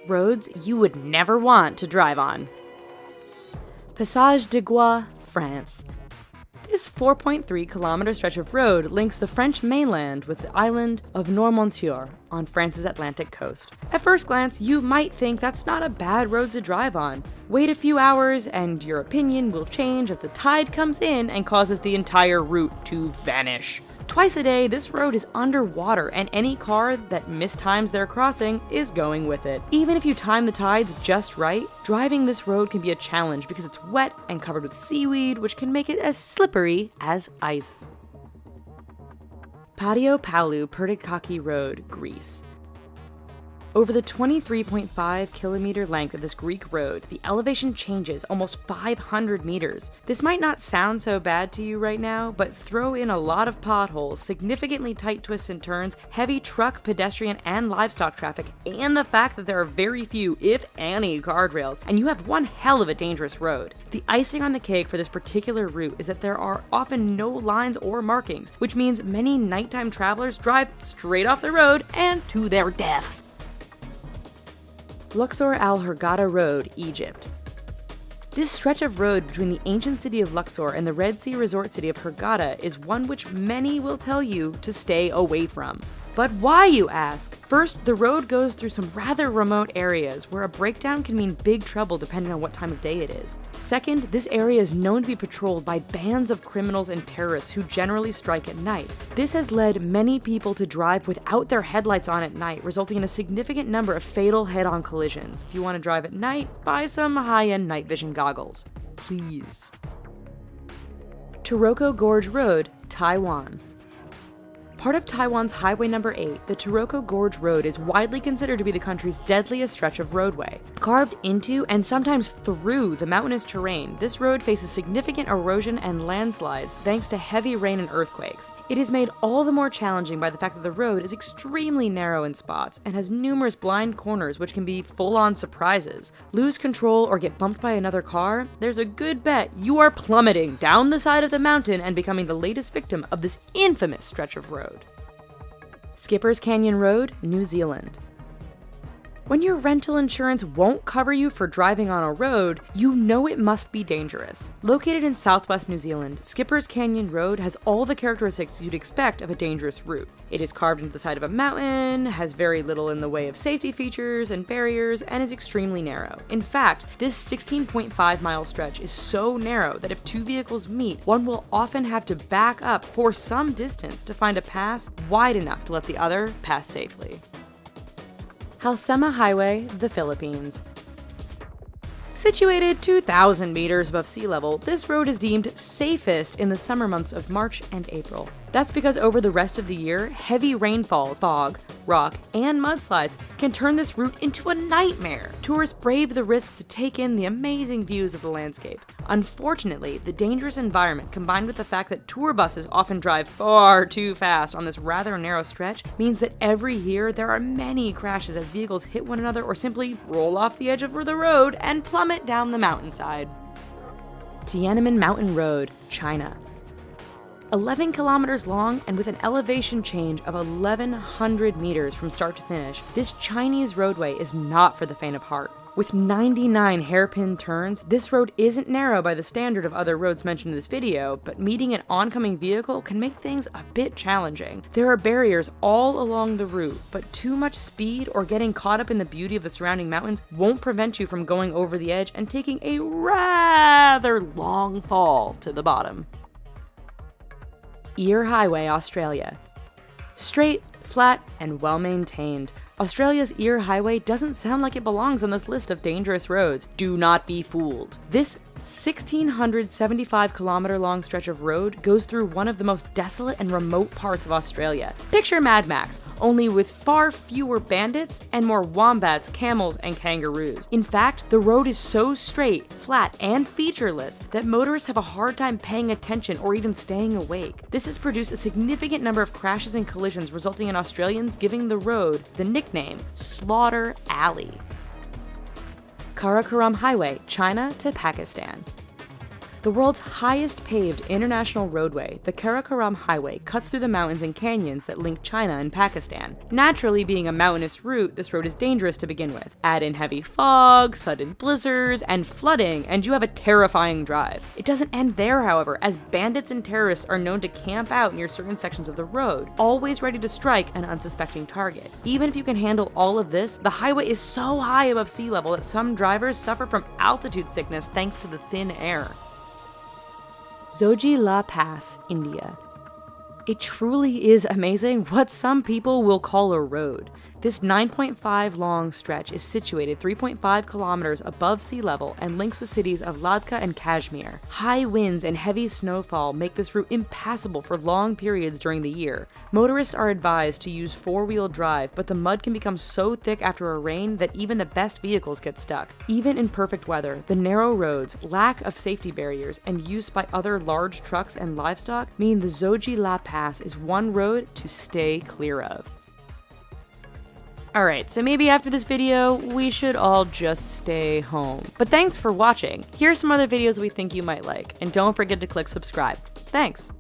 roads you would never want to drive on. Passage de Gois, France. This 4.3-kilometer stretch of road links the French mainland with the island of Noirmoutier on France's Atlantic coast. At first glance, you might think that's not a bad road to drive on. Wait a few hours and your opinion will change as the tide comes in and causes the entire route to vanish. Twice a day, this road is underwater, and any car that mistimes their crossing is going with it. Even if you time the tides just right, driving this road can be a challenge because it's wet and covered with seaweed, which can make it as slippery as ice. Patio Palu Pertikachi Road, Greece. Over the 23.5-kilometer length of this Greek road, the elevation changes almost 500 meters. This might not sound so bad to you right now, but throw in a lot of potholes, significantly tight twists and turns, heavy truck, pedestrian, and livestock traffic, and the fact that there are very few, if any, guardrails, and you have one hell of a dangerous road. The icing on the cake for this particular route is that there are often no lines or markings, which means many nighttime travelers drive straight off the road and to their death. Luxor Al Hurghada Road, Egypt. This stretch of road between the ancient city of Luxor and the Red Sea resort city of Hurghada is one which many will tell you to stay away from. But why, you ask? First, the road goes through some rather remote areas where a breakdown can mean big trouble depending on what time of day it is. Second, this area is known to be patrolled by bands of criminals and terrorists who generally strike at night. This has led many people to drive without their headlights on at night, resulting in a significant number of fatal head-on collisions. If you want to drive at night, buy some high-end night vision goggles. Please. Taroko Gorge Road, Taiwan. Part of Taiwan's Highway No. 8, the Taroko Gorge Road is widely considered to be the country's deadliest stretch of roadway. Carved into and sometimes through the mountainous terrain, this road faces significant erosion and landslides thanks to heavy rain and earthquakes. It is made all the more challenging by the fact that the road is extremely narrow in spots and has numerous blind corners which can be full-on surprises. Lose control or get bumped by another car? There's a good bet you are plummeting down the side of the mountain and becoming the latest victim of this infamous stretch of road. Skipper's Canyon Road, New Zealand. When your rental insurance won't cover you for driving on a road, you know it must be dangerous. Located in southwest New Zealand, Skipper's Canyon Road has all the characteristics you'd expect of a dangerous route. It is carved into the side of a mountain, has very little in the way of safety features and barriers, and is extremely narrow. In fact, this 16.5-mile stretch is so narrow that if two vehicles meet, one will often have to back up for some distance to find a pass wide enough to let the other pass safely. Halsema Highway, the Philippines. Situated 2,000 meters above sea level, this road is deemed safest in the summer months of March and April. That's because over the rest of the year, heavy rainfalls, fog, rock, and mudslides can turn this route into a nightmare. Tourists brave the risk to take in the amazing views of the landscape. Unfortunately, the dangerous environment combined with the fact that tour buses often drive far too fast on this rather narrow stretch means that every year there are many crashes as vehicles hit one another or simply roll off the edge of the road and plummet down the mountainside. Tiananmen Mountain Road, China. 11 kilometers long and with an elevation change of 1,100 meters from start to finish, this Chinese roadway is not for the faint of heart. With 99 hairpin turns, this road isn't narrow by the standard of other roads mentioned in this video, but meeting an oncoming vehicle can make things a bit challenging. There are barriers all along the route, but too much speed or getting caught up in the beauty of the surrounding mountains won't prevent you from going over the edge and taking a rather long fall to the bottom. Eyre Highway, Australia. Straight, flat, and well-maintained, Australia's Eyre Highway doesn't sound like it belongs on this list of dangerous roads. Do not be fooled. This 1,675-kilometer long stretch of road goes through one of the most desolate and remote parts of Australia. Picture Mad Max, only with far fewer bandits and more wombats, camels, and kangaroos. In fact, the road is so straight, flat, and featureless that motorists have a hard time paying attention or even staying awake. This has produced a significant number of crashes and collisions, resulting in Australians giving the road the nickname Slaughter Alley. Karakoram Highway, China to Pakistan. The world's highest paved international roadway, the Karakoram Highway, cuts through the mountains and canyons that link China and Pakistan. Naturally, being a mountainous route, this road is dangerous to begin with. Add in heavy fog, sudden blizzards, and flooding, and you have a terrifying drive. It doesn't end there, however, as bandits and terrorists are known to camp out near certain sections of the road, always ready to strike an unsuspecting target. Even if you can handle all of this, the highway is so high above sea level that some drivers suffer from altitude sickness thanks to the thin air. Zoji-La Pass, India. It truly is amazing what some people will call a road. This 9.5 long stretch is situated 3.5 kilometers above sea level and links the cities of Ladakh and Kashmir. High winds and heavy snowfall make this route impassable for long periods during the year. Motorists are advised to use four-wheel drive, but the mud can become so thick after a rain that even the best vehicles get stuck. Even in perfect weather, the narrow roads, lack of safety barriers, and use by other large trucks and livestock mean the Zoji-La Pass is one road to stay clear of. Alright, so maybe after this video, we should all just stay home. But thanks for watching. Here are some other videos we think you might like, and don't forget to click subscribe. Thanks!